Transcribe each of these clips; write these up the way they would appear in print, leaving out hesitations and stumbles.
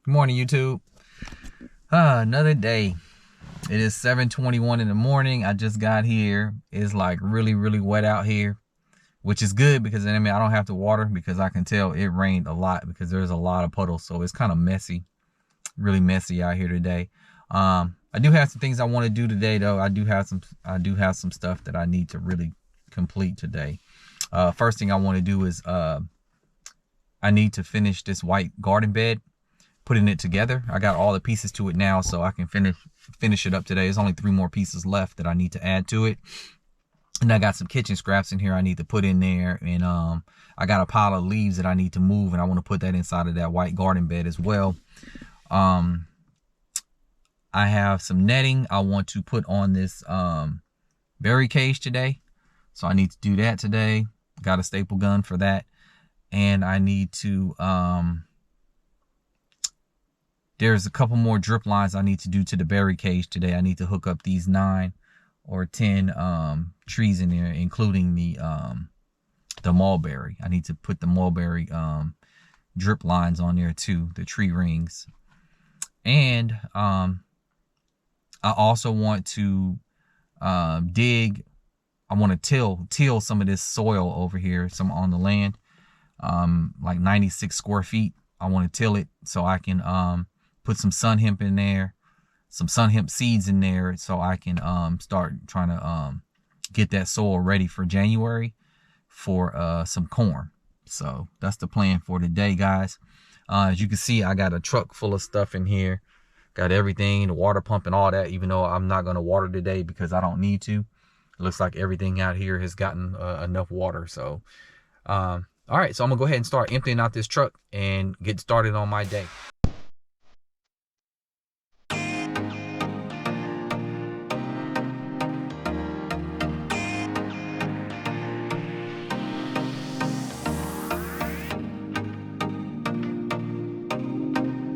Good morning, YouTube. Another day. It is 7:21 in the morning. I just got here. It's like really wet out here, which is good because I mean I don't have to water because I can tell it rained a lot because there's a lot of puddles, so it's kind of messy, really messy out here today. I do have some things I want to do today though. I do have some stuff that I need to really complete today. First thing I want to do is I need to finish this white garden bed, putting it together. I got all the pieces to it now, so I can finish it up today. There's only 3 more pieces left that I need to add to it. And I got some kitchen scraps in here I need to put in there. And I got a pile of leaves that I need to move, and I want to put that inside of that white garden bed as well. I have some netting I want to put on this berry cage today. So I need to do that today. Got a staple gun for that. And I need to there's a couple more drip lines I need to do to the berry cage today. I need to hook up these 9 or 10 trees in there, including the mulberry. I need to put the mulberry drip lines on there too, the tree rings. And I also want to dig. I want to till some of this soil over here, some on the land, like 96 square feet. I want to till it so I can put some sun hemp in there, some sun hemp seeds in there, so I can start trying to get that soil ready for January for some corn. So that's the plan for today, guys. As you can see, I got a truck full of stuff in here. Got everything, the water pump and all that, even though I'm not going to water today because I don't need to. It looks like everything out here has gotten enough water. So, all right, so I'm gonna go ahead and start emptying out this truck and get started on my day.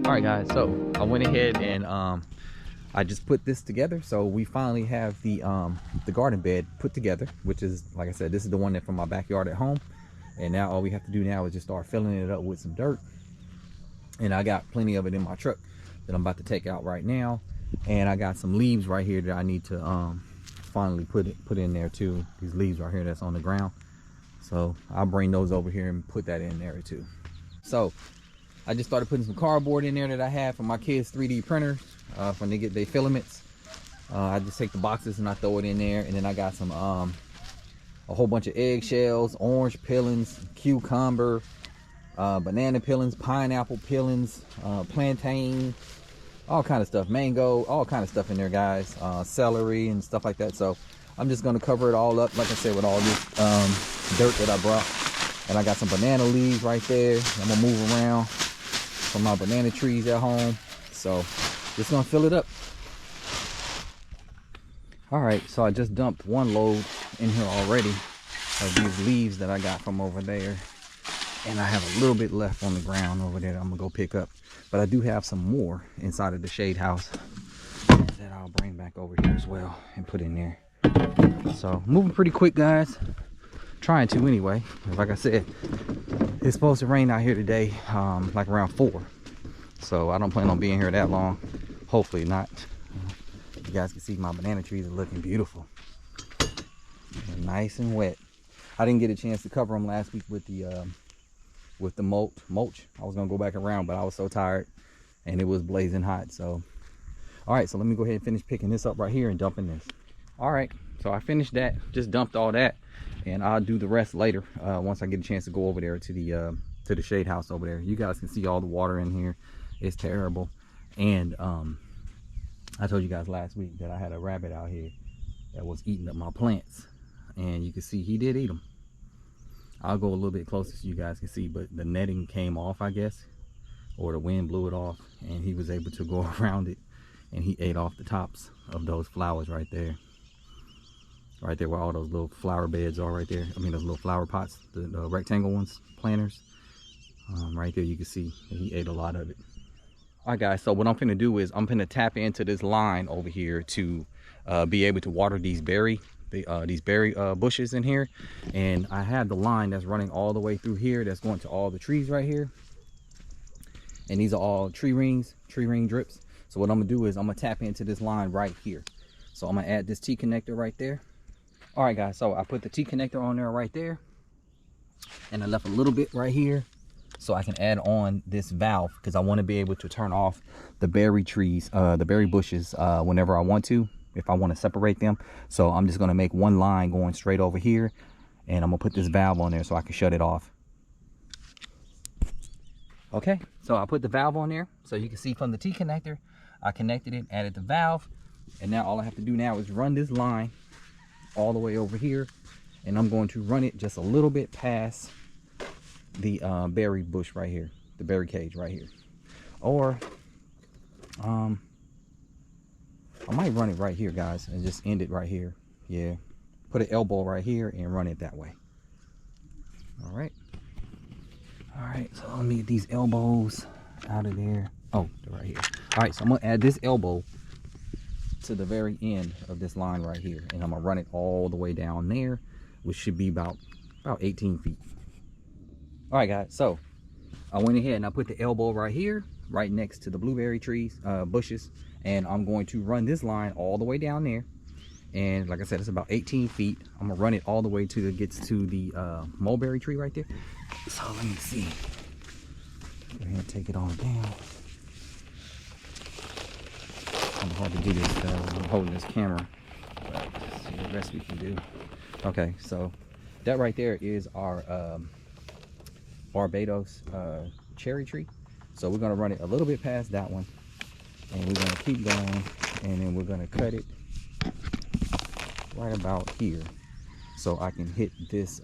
All right, guys, so I went ahead and I just put this together. So we finally have the garden bed put together, which is, like I said, this is the one that from my backyard at home. And now all we have to do now is just start filling it up with some dirt. And I got plenty of it in my truck that I'm about to take out right now. And I got some leaves right here that I need to finally put in there too. These leaves right here that's on the ground. So I'll bring those over here and put that in there too. So I just started putting some cardboard in there that I have from my kids' 3D printers when they get their filaments. I just take the boxes and I throw it in there. And then I got some a whole bunch of eggshells, orange peelings, cucumber, banana peelings, pineapple peelings, plantain, all kind of stuff, mango, all kind of stuff in there, guys, celery and stuff like that. So I'm just going to cover it all up, like I said, with all this dirt that I brought. And I got some banana leaves right there. I'm going to move around from my banana trees at home. So just going to fill it up. All right, so I just dumped 1 load in here already of these leaves that I got from over there. And I have a little bit left on the ground over there that I'm gonna go pick up. But I do have some more inside of the shade house that I'll bring back over here as well and put in there. So moving pretty quick, guys. Trying to anyway. Like I said, it's supposed to rain out here today, like around 4. So I don't plan on being here that long. Hopefully not. You guys can see my banana trees are looking beautiful. They're nice and wet. I didn't get a chance to cover them last week with the mulch. I was gonna go back around, but I was so tired and it was blazing hot. So all right, so let me go ahead and finish picking this up right here and dumping this. All right, so I finished that, just dumped all that, and I'll do the rest later once I get a chance to go over there to the shade house over there. You guys can see all the water in here. It's terrible. And I told you guys last week that I had a rabbit out here that was eating up my plants, and you can see he did eat them. I'll go a little bit closer so you guys can see, but the netting came off, I guess, or the wind blew it off, and he was able to go around it, and he ate off the tops of those flowers right there where all those little flower beds are right there. I mean, those little flower pots, the rectangle ones, planters. Right there you can see he ate a lot of it. All right, guys, so what I'm finna do is I'm finna tap into this line over here to be able to water these berry bushes in here. And I have the line that's running all the way through here that's going to all the trees right here. And these are all tree ring drips. So what I'm gonna do is I'm gonna tap into this line right here. So I'm gonna add this T connector right there. All right guys, so I put the T connector on there right there, and I left a little bit right here so I can add on this valve, because I want to be able to turn off the berry trees, the berry bushes, whenever I want to, if I want to separate them. So I'm just going to make one line going straight over here, and I'm gonna put this valve on there so I can shut it off. Okay, so I put the valve on there so you can see from the T connector I connected it, added the valve, and now all I have to do now is run this line all the way over here, and I'm going to run it just a little bit past the berry bush right here, the berry cage right here. Or I might run it right here, guys, and just end it right here. Yeah, put an elbow right here and run it that way. All right, so let me get these elbows out of there. Oh, they're right here. All right, so I'm gonna add this elbow to the very end of this line right here, and I'm gonna run it all the way down there, which should be about 18 feet. All right guys, so I went ahead and I put the elbow right here, right next to the blueberry trees, bushes, and I'm going to run this line all the way down there. And like I said, it's about 18 feet. I'm gonna run it all the way to it gets to the mulberry tree right there. So let me see. Go ahead and take it on down. It's hard to do this. I'm holding this camera, but let's see the best we can do. Okay, so that right there is our Barbados cherry tree. So we're gonna run it a little bit past that one, and we're gonna keep going, and then we're gonna cut it right about here, so I can hit this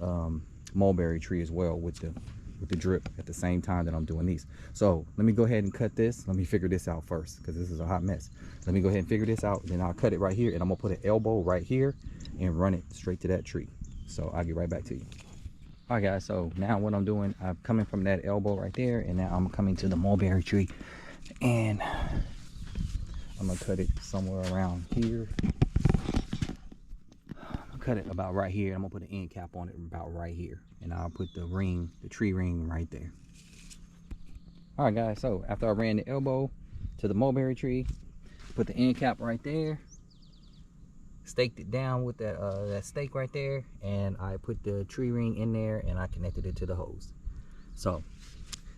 mulberry tree as well with the drip at the same time that I'm doing these. So let me go ahead and cut this. Let me figure this out first, because this is a hot mess. Let me go ahead and figure this out, then I'll cut it right here, and I'm gonna put an elbow right here and run it straight to that tree. So I'll get right back to you. All right guys, so now what I'm doing, I'm coming from that elbow right there, and now I'm coming to the mulberry tree, and I'm gonna cut it somewhere around here. Cut it about right here. I'm gonna put an end cap on it about right here, and I'll put the ring, the tree ring right there. All right guys, so after I ran the elbow to the mulberry tree, put the end cap right there, staked it down with that stake right there, and I put the tree ring in there, and I connected it to the hose. So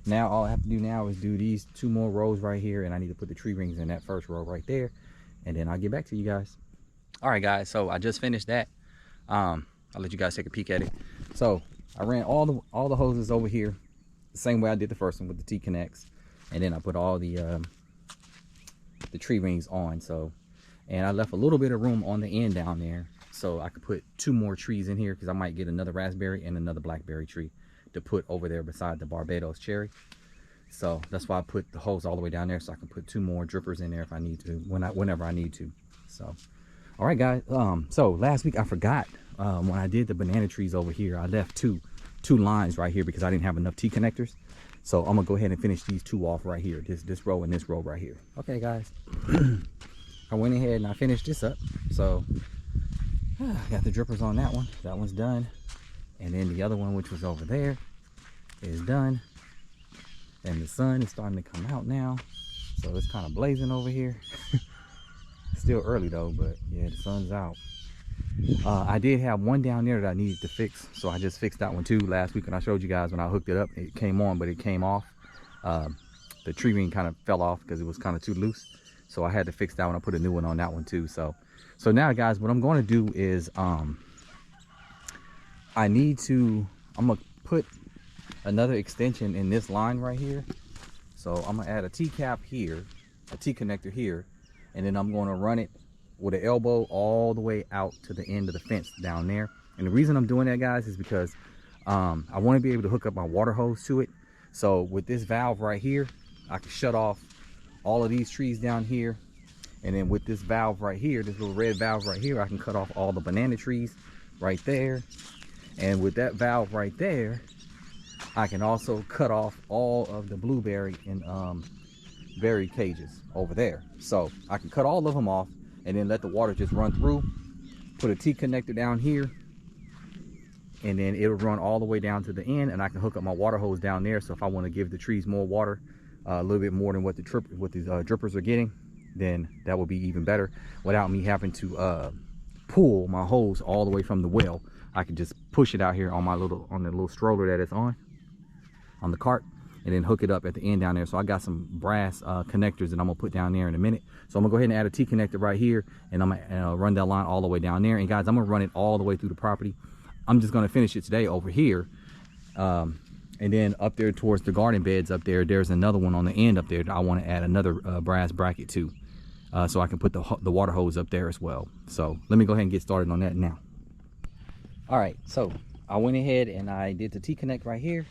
now all I have to do now is do these 2 more rows right here, and I need to put the tree rings in that first row right there, and then I'll get back to you guys. All right guys, so I just finished that. I'll let you guys take a peek at it. So I ran all the hoses over here the same way I did the first one with the T connects, and then I put all the tree rings on. So, and I left a little bit of room on the end down there so I could put 2 more trees in here, because I might get another raspberry and another blackberry tree to put over there beside the Barbados cherry. So that's why I put the hose all the way down there, so I can put 2 more drippers in there if I need to, whenever I need to. So all right guys, so last week I forgot, when I did the banana trees over here, I left two lines right here because I didn't have enough T connectors. So I'm gonna go ahead and finish these 2 off right here, this row and this row right here. Okay guys, I went ahead and I finished this up. So I got the drippers on that one. That one's done, and then the other one, which was over there, is done. And the sun is starting to come out now, so it's kind of blazing over here. Still early though, but yeah, the sun's out. I did have one down there that I needed to fix, so I just fixed that one too last week, and I showed you guys when I hooked it up. It came on, but it came off. The tree ring kind of fell off because it was kind of too loose, so I had to fix that one. I put a new one on that one too. So now guys, what I'm going to do is I'm gonna put another extension in this line right here. So I'm gonna add a T cap here, a T connector here, and then I'm going to run it with an elbow all the way out to the end of the fence down there. And the reason I'm doing that, guys, is because I want to be able to hook up my water hose to it. So with this valve right here, I can shut off all of these trees down here, and then with this valve right here, this little red valve right here, I can cut off all the banana trees right there. And with that valve right there, I can also cut off all of the blueberry and berry cages over there. So I can cut all of them off and then let the water just run through, put a T connector down here, and then it'll run all the way down to the end, and I can hook up my water hose down there. So if I want to give the trees more water a little bit more than what these drippers are getting, then that will be even better without me having to pull my hose all the way from the well. I can just push it out here on the little stroller that it's on the cart, and then hook it up at the end down there. So I got some brass connectors that I'm gonna put down there in a minute. So I'm gonna go ahead and add a T connector right here, and I'm gonna run that line all the way down there. And guys, I'm gonna run it all the way through the property. I'm just gonna finish it today over here. And then up there towards the garden beds up there, there's another one on the end up there that I want to add another brass bracket to, so I can put the water hose up there as well. So let me go ahead and get started on that now. All right, so I went ahead and I did the T-connect right here.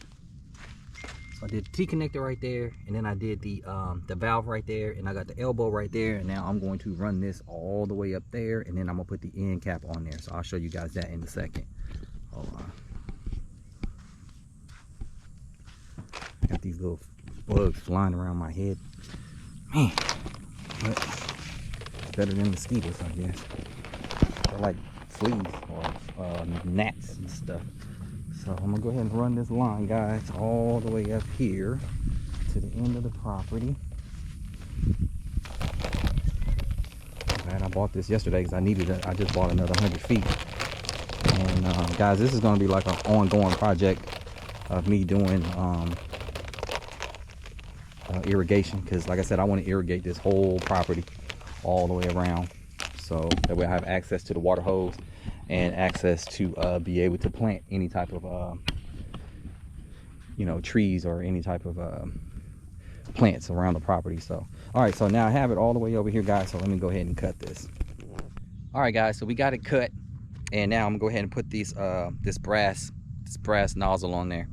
So I did the T-connector right there, and then I did the valve right there, and I got the elbow right there, and now I'm going to run this all the way up there, and then I'm gonna put the end cap on there. So I'll show you guys that in a second. Hold on. Got these little bugs flying around my head, man, but it's better than mosquitoes, I guess. They're like fleas or gnats and stuff. So I'm gonna go ahead and run this line, guys, all the way up here to the end of the property. Man, I bought this yesterday because I needed it. I just bought another 100 feet. And guys, this is gonna be like an ongoing project of me doing irrigation, because like I said, I want to irrigate this whole property all the way around, so that way I have access to the water hose and access to be able to plant any type of you know, trees or any type of plants around the property. So all right, so now I have it all the way over here, guys, so let me go ahead and cut this. All right, guys, so we got it cut, and now I'm gonna go ahead and put these this brass nozzle on there,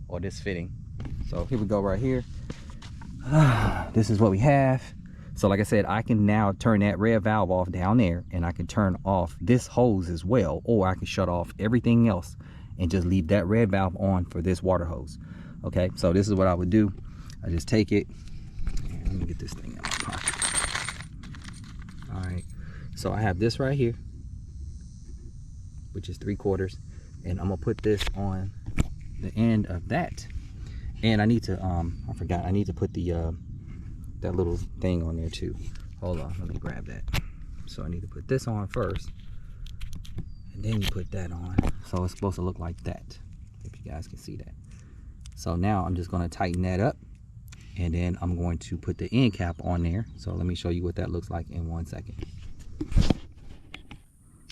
or this fitting. So here we go right here. This is what we have. So like I said, I can now turn that red valve off down there, and I can turn off this hose as well, or I can shut off everything else and just leave that red valve on for this water hose. Okay, so this is what I would do. I just take it, let me get this thing out of my pocket. All right, so I have this right here, which is 3/4, and I'm gonna put this on the end of that. And I need to I forgot, I need to put the that little thing on there too. Hold on, let me grab that. So I need to put this on first, and then you put that on. So it's supposed to look like that, if you guys can see that. So now I'm just going to tighten that up, and then I'm going to put the end cap on there. So let me show you what that looks like in 1 second.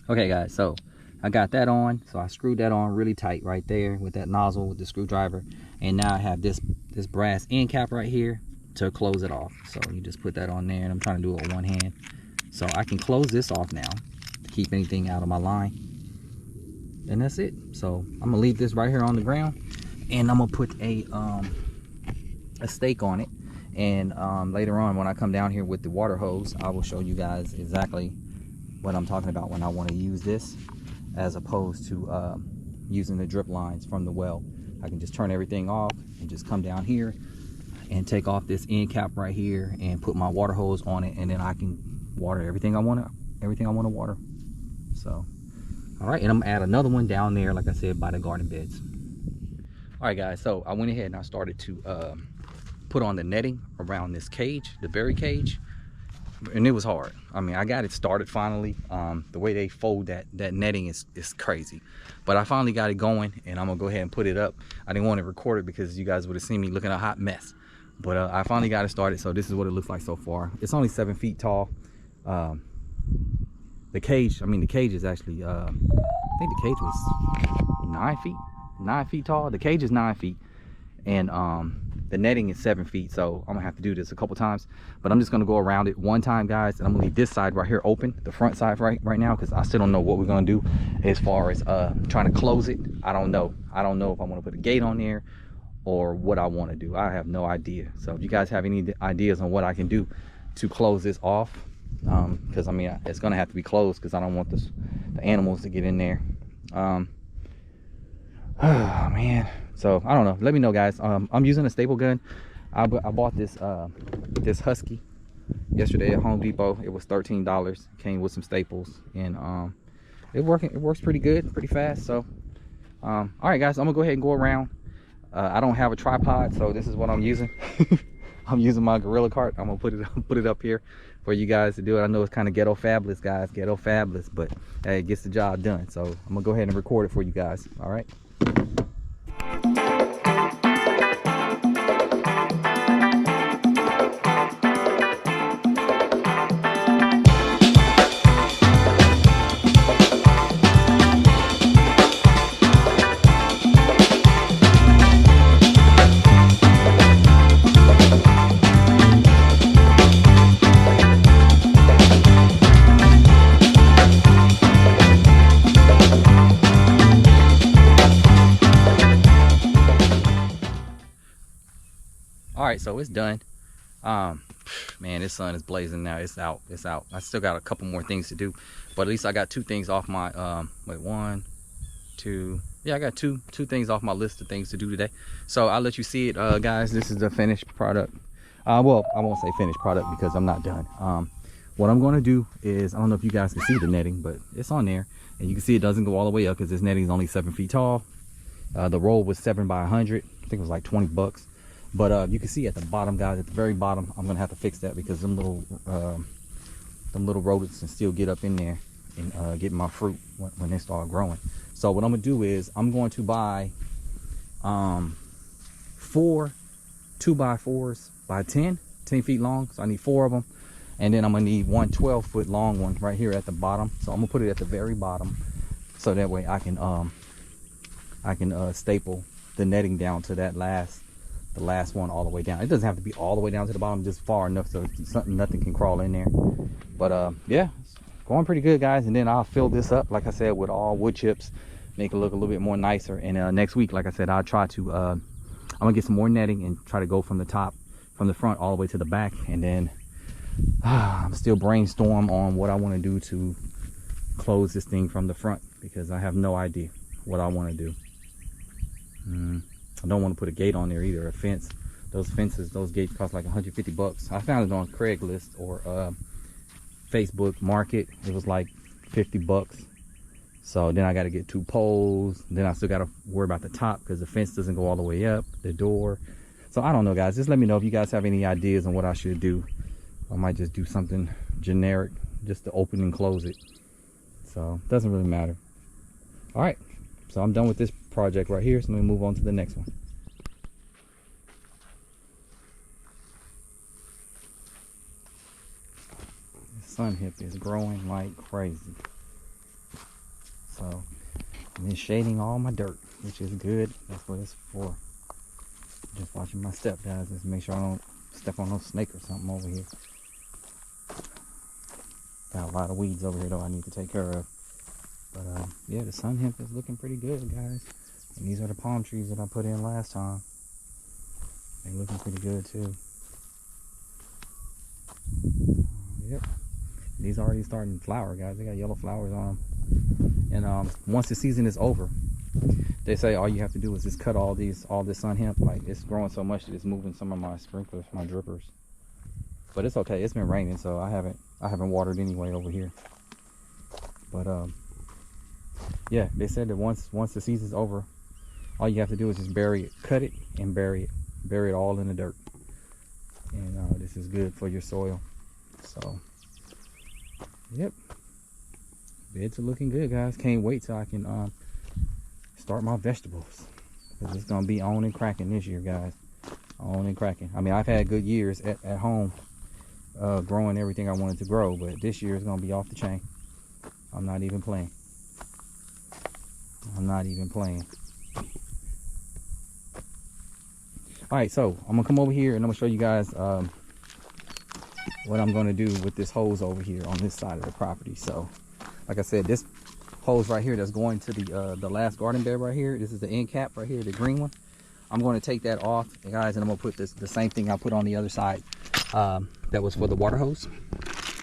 Okay guys, so I got that on, so I screwed that on really tight right there with that nozzle with the screwdriver, and now I have this brass end cap right here to close it off. So you just put that on there, and I'm trying to do it with one hand, so I can close this off now to keep anything out of my line, and that's it. So I'm gonna leave this right here on the ground, and I'm gonna put a stake on it, and later on when I come down here with the water hose, I will show you guys exactly what I'm talking about when I want to use this, as opposed to using the drip lines from the well. I can just turn everything off and just come down here and take off this end cap right here and put my water hose on it, and then I can water everything I want to water. So all right, and I'm gonna add another one down there, like I said, by the garden beds. All right guys, so I went ahead and I started to put on the netting around this cage, the berry cage, and it was hard. I mean, I got it started finally. The way they fold that netting is crazy, but I finally got it going, and I'm gonna go ahead and put it up. I didn't want to record it because you guys would have seen me looking a hot mess, but I finally got it started. So this is what it looks like so far. It's only 7 feet tall. The cage is actually I think the cage was 9 feet tall. The cage is 9 feet, and the netting is 7 feet. So I'm gonna have to do this a couple times, but I'm just gonna go around it one time, guys, and I'm gonna leave this side right here open, the front side right now, because I still don't know what we're gonna do as far as trying to close it. I don't know if I want to put a gate on there or what I want to do. I have no idea. So if you guys have any ideas on what I can do to close this off, because I mean, it's gonna have to be closed because I don't want the animals to get in there. Oh man, so I don't know, let me know, guys. I'm using a staple gun. I bought this this Husky yesterday at Home Depot. It was $13, came with some staples, and it works pretty good, pretty fast. So all right guys, I'm gonna go ahead and go around. I don't have a tripod, so this is what I'm using. I'm using my Gorilla cart. I'm gonna put it up here for you guys to do it. I know it's kind of ghetto fabulous, guys, ghetto fabulous, but hey, it gets the job done. So I'm gonna go ahead and record it for you guys. All right. All right, so it's done. Man, this sun is blazing now. It's out. I still got a couple more things to do, but at least I got two things off my one, two. Yeah, I got two things off my list of things to do today. So I'll let you see it, guys. This is the finished product. Well, I won't say finished product because I'm not done. What I'm going to do is, I don't know if you guys can see the netting, but it's on there, and you can see it doesn't go all the way up because this netting is only 7 feet tall. The roll was 7 by 100. I think it was like 20 bucks. But you can see at the bottom, guys, at the very bottom, I'm gonna have to fix that because them little rodents can still get up in there and get my fruit when they start growing. So what I'm gonna do is I'm going to buy 4 2x4s by 10 feet long. So I need 4 of them, and then I'm gonna need one 12-foot long one right here at the bottom. So I'm gonna put it at the very bottom, so that way I can staple the netting down to that the last one all the way down. It doesn't have to be all the way down to the bottom, just far enough so nothing can crawl in there. But yeah, it's going pretty good, guys. And then I'll fill this up, like I said, with all wood chips, make it look a little bit more nicer. And next week, like I said, I'll try to I'm gonna get some more netting and try to go from the front all the way to the back. And then I'm still brainstorm on what I want to do to close this thing from the front, because I have no idea what I want to do. I don't want to put a gate on there either, a fence. Those gates cost like 150 bucks. I found it on Craigslist or Facebook Market. It was like 50 bucks. So then I got to get 2 poles. Then I still got to worry about the top because the fence doesn't go all the way up, the door. So I don't know, guys. Just let me know if you guys have any ideas on what I should do. I might just do something generic just to open and close it. So it doesn't really matter. All right. So I'm done with this project right here, so let me move on to the next one. The sun hip is growing like crazy, so I'm just shading all my dirt, which is good. That's what it's for. Just watching my step, guys, just make sure I don't step on no snake or something over here. Got a lot of weeds over here though I need to take care of. But yeah, the sun hemp is looking pretty good, guys. And these are the palm trees that I put in last time. They're looking pretty good too. Yep. These are already starting to flower, guys. They got yellow flowers on them. And once the season is over, they say all you have to do is just cut all this sun hemp. Like, it's growing so much that it's moving some of my sprinklers, my drippers. But it's okay. It's been raining, so I haven't watered anyway over here. But yeah, they said that once the season's over, all you have to do is just bury it, cut it, and bury it all in the dirt. And this is good for your soil. So, yep, beds are looking good, guys. Can't wait till I can start my vegetables, because it's gonna be on and cracking this year, guys. On and cracking. I mean, I've had good years at home, growing everything I wanted to grow, but this year is gonna be off the chain. I'm not even playing. I'm not even playing. All right, so I'm gonna come over here and I'm gonna show you guys what I'm gonna do with this hose over here on this side of the property. So, like I said, this hose right here that's going to the last garden bed right here. This is the end cap right here, the green one. I'm going to take that off, guys, and I'm gonna put the same thing I put on the other side. That was for the water hose,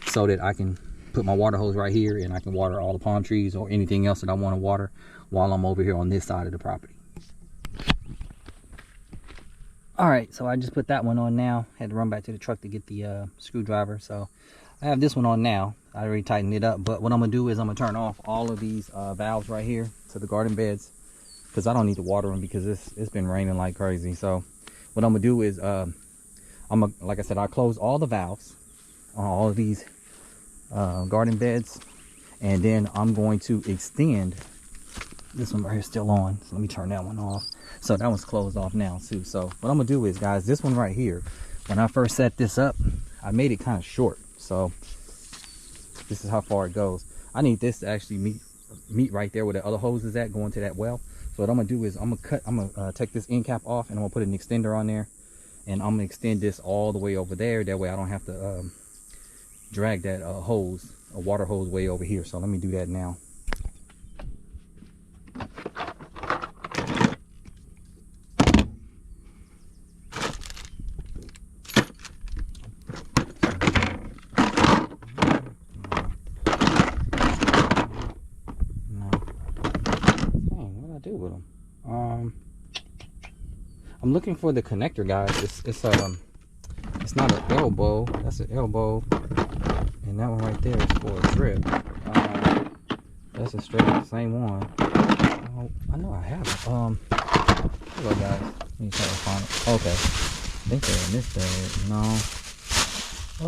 so that I can put my water hose right here and I can water all the palm trees or anything else that I want to water while I'm over here on this side of the property. All right, so I just put that one on now. Had to run back to the truck to get the screwdriver. So I have this one on now. I already tightened it up, but what I'm gonna do is I'm gonna turn off all of these valves right here to the garden beds, because I don't need to water them because it's been raining like crazy. So what I'm gonna do is I'm like I said, I closed all the valves on all of these garden beds, and then I'm going to extend this one right here, still on. So let me turn that one off. So that one's closed off now too. So what I'm gonna do is, guys, this one right here, when I first set this up, I made it kind of short. So this is how far it goes. I need this to actually meet right there where the other hose is at, going to that well. So what I'm gonna do is I'm gonna take this end cap off, and I'm gonna put an extender on there, and I'm gonna extend this all the way over there. That way I don't have to drag that hose, a water hose, way over here. So let me do that now. I'm looking for the connector, guys. It's not an elbow. That's an elbow, and that one right there is for a drip. That's a straight same one. Oh, I know I have it. Hello, guys. Let me try to find it. Okay, I think they're in this bag. No.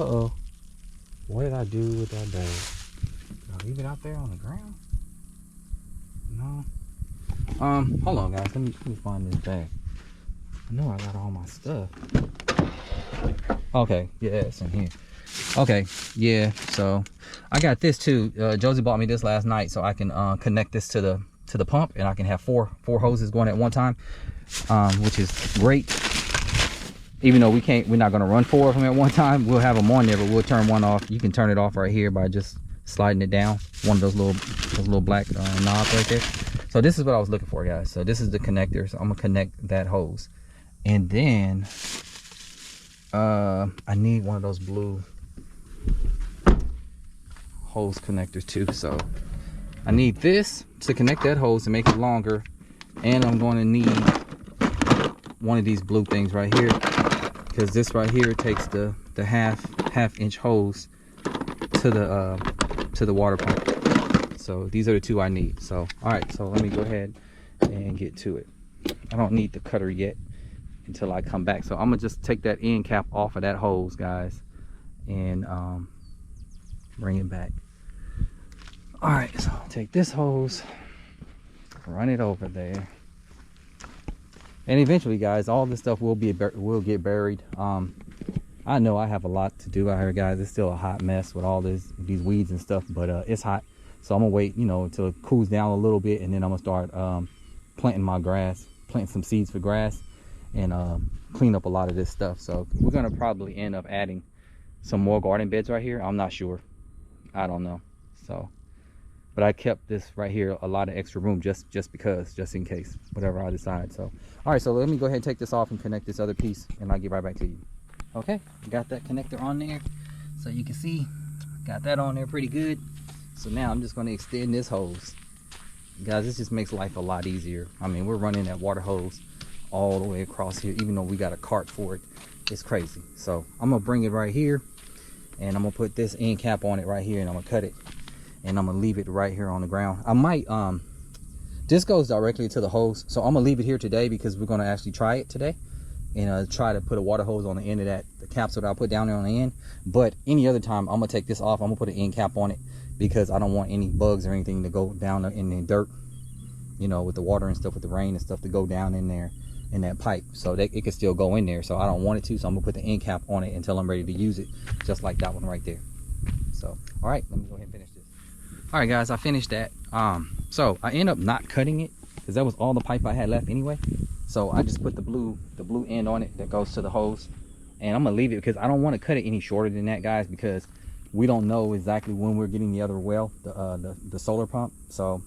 Uh-oh. What did I do with that bag? Did I leave it out there on the ground? No. Hold on, guys. Let me find this bag. I know I got all my stuff. Okay, yeah, it's in here. Okay, yeah, so I got this too. Josie bought me this last night, so I can connect this to the pump, and I can have four hoses going at one time, which is great. Even though we're not gonna run 4 of them at one time, we'll have them on there, but we'll turn one off. You can turn it off right here by just sliding it down. One of those little black knobs right there. So this is what I was looking for, guys. So this is the connector. So I'm gonna connect that hose. And then I need one of those blue hose connectors too. So I need this to connect that hose to make it longer, and I'm going to need one of these blue things right here, because this right here takes the half inch hose to the water pump. So these are the two I need. So all right, so let me go ahead and get to it. I don't need the cutter yet until I come back. So I'm gonna just take that end cap off of that hose, guys, and bring it back. All right, so I'll take this hose, run it over there, and eventually, guys, all this stuff will get buried. I know I have a lot to do out here, guys. It's still a hot mess with all these weeds and stuff, but it's hot, so I'm gonna wait, until it cools down a little bit, and then I'm gonna start planting my grass, planting some seeds for grass, and clean up a lot of this stuff. So we're gonna probably end up adding some more garden beds right here. I'm not sure, I don't know. So, but I kept this right here, a lot of extra room, just in case, whatever I decide. So all right, so let me go ahead and take this off and connect this other piece, and I'll get right back to you. Okay, got that connector on there, so you can see got that on there pretty good. So now I'm just going to extend this hose, guys. This just makes life a lot easier. I mean, we're running that water hose all the way across here, even though we got a cart for it. It's crazy. So I'm gonna bring it right here, and I'm gonna put this end cap on it right here, and I'm gonna cut it, and I'm gonna leave it right here on the ground. I might this goes directly to the hose, so I'm gonna leave it here today because we're gonna actually try it today, and try to put a water hose on the end of the capsule that I put down there on the end. But any other time, I'm gonna take this off. I'm gonna put an end cap on it because I don't want any bugs or anything to go down in the dirt, with the water and stuff, with the rain and stuff, to go down in there in that pipe, so that it could still go in there. So I don't want it to, so I'm gonna put the end cap on it until I'm ready to use it, just like that one right there. So all right, let me go ahead and finish this. All right, guys, I finished that. So I end up not cutting it because that was all the pipe I had left anyway. So I just put the blue end on it that goes to the hose, and I'm gonna leave it because I don't want to cut it any shorter than that, guys, because we don't know exactly when we're getting the other well, the solar pump. So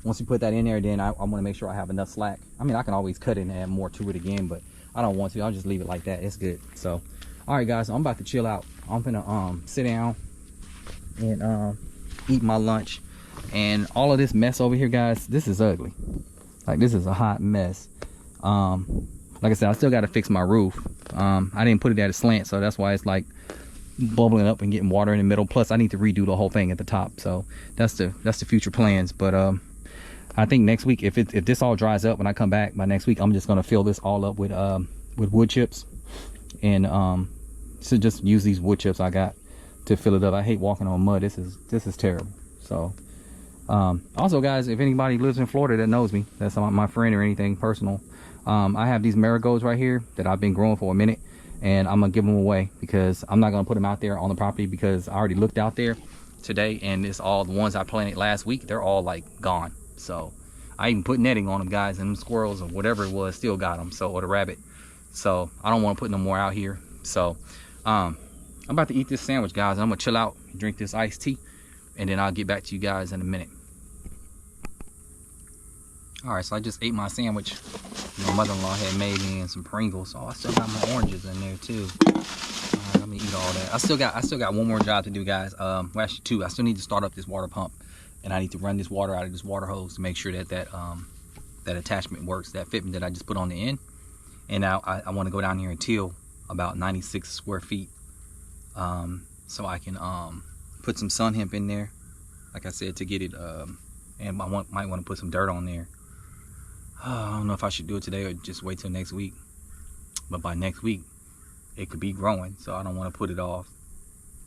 once you put that in there, then I want to make sure I have enough slack. I mean, I can always cut it and add more to it again, but I don't want to. I'll just leave it like that. It's good. So all right, guys, so I'm about to chill out. I'm gonna sit down and eat my lunch. And all of this mess over here, guys, this is ugly. Like, this is a hot mess. Like I said, I still got to fix my roof. I didn't put it at a slant, so that's why it's like bubbling up and getting water in the middle. Plus I need to redo the whole thing at the top. So that's the future plans. But I think next week, if this all dries up when I come back by next week, I'm just gonna fill this all up with wood chips, and so just use these wood chips I got to fill it up. I hate walking on mud. This is terrible. So also guys, if anybody lives in Florida that knows me, that's not my friend or anything personal, I have these marigolds right here that I've been growing for a minute, and I'm gonna give them away because I'm not gonna put them out there on the property because I already looked out there today and it's all the ones I planted last week. They're all like gone. So I even put netting on them, guys, and them squirrels or whatever it was still got them. So, or the rabbit. So I don't want to put no more out here. So I'm about to eat this sandwich, guys. I'm gonna chill out, drink this iced tea, and then I'll get back to you guys in a minute. All right, so I just ate my sandwich. My mother-in-law had made me and some Pringles. Oh, I still got my oranges in there too. All right, let me eat all that. I still got one more job to do, guys. Well, actually two. I still need to start up this water pump, and I need to run this water out of this water hose to make sure that that attachment works, that fitment that I just put on the end. And now I want to go down here and till about 96 square feet, so I can put some sun hemp in there, like I said, to get it. And I might want to put some dirt on there. I don't know if I should do it today or just wait till next week. But by next week, it could be growing, so I don't want to put it off.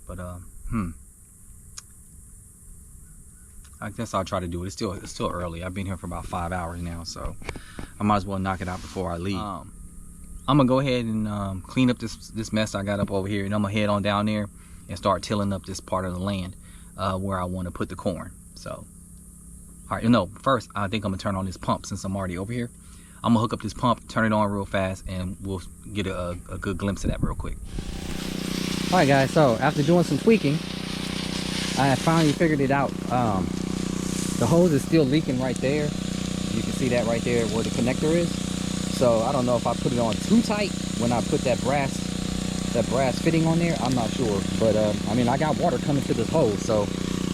But I guess I'll try to do it. It's still early. I've been here for about 5 hours now, so I might as well knock it out before I leave. I'm gonna go ahead and clean up this mess I got up over here, and I'm gonna head on down there and start tilling up this part of the land where I want to put the corn. So. All right, no, first, I think I'm gonna turn on this pump since I'm already over here. I'm gonna hook up this pump, turn it on real fast, and we'll get a good glimpse of that real quick. All right, guys, so after doing some tweaking, I finally figured it out. The hose is still leaking right there. You can see that right there where the connector is. So I don't know if I put it on too tight when I put that brass fitting on there. I'm not sure, but I mean, I got water coming to this hose, so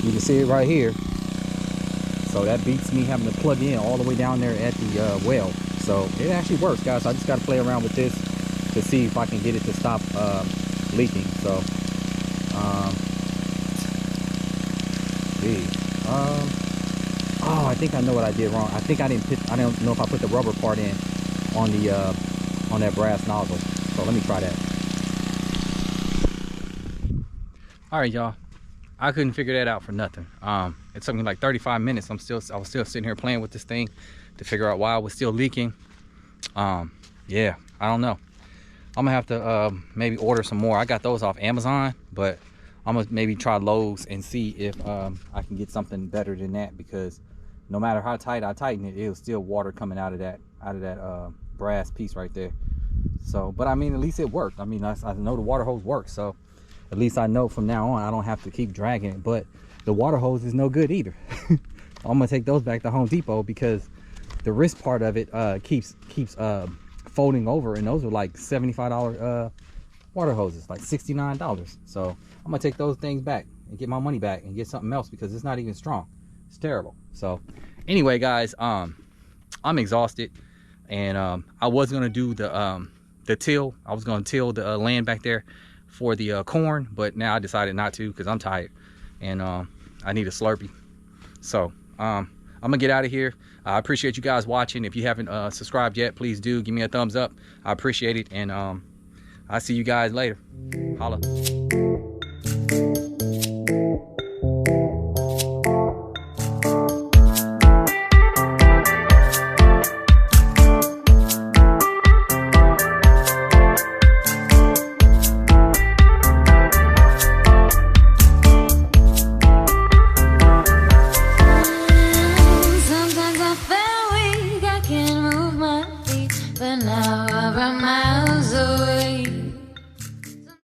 you can see it right here. So that beats me having to plug in all the way down there at the well. So it actually works, guys. So I just got to play around with this to see if I can get it to stop leaking. So, oh, I think I know what I did wrong. I think I don't know if I put the rubber part in on the on that brass nozzle. So let me try that. All right, y'all. I couldn't figure that out for nothing. It took me like 35 minutes. I was still sitting here playing with this thing to figure out why it was still leaking. Yeah, I don't know. I'm gonna have to maybe order some more. I got those off Amazon, but I'm gonna maybe try Lowe's and see if I can get something better than that, because no matter how tight I tighten it, it was still water coming out of that brass piece right there. So, but I mean, at least it worked. I mean, I know the water hose works, so at least I know from now on I don't have to keep dragging it. But the water hose is no good either. I'm gonna take those back to Home Depot because the wrist part of it keeps folding over, and those are like $75 water hoses, like $69. So I'm gonna take those things back and get my money back and get something else, because it's not even strong. It's terrible. So anyway, guys, I'm exhausted, and I was gonna do the till. I was gonna till the land back there for the corn, but now I decided not to because I'm tired and I need a Slurpee. So I'm gonna get out of here. I appreciate you guys watching. If you haven't subscribed yet, please do give me a thumbs up. I appreciate it, and I'll see you guys later. Holla. But now I run miles away.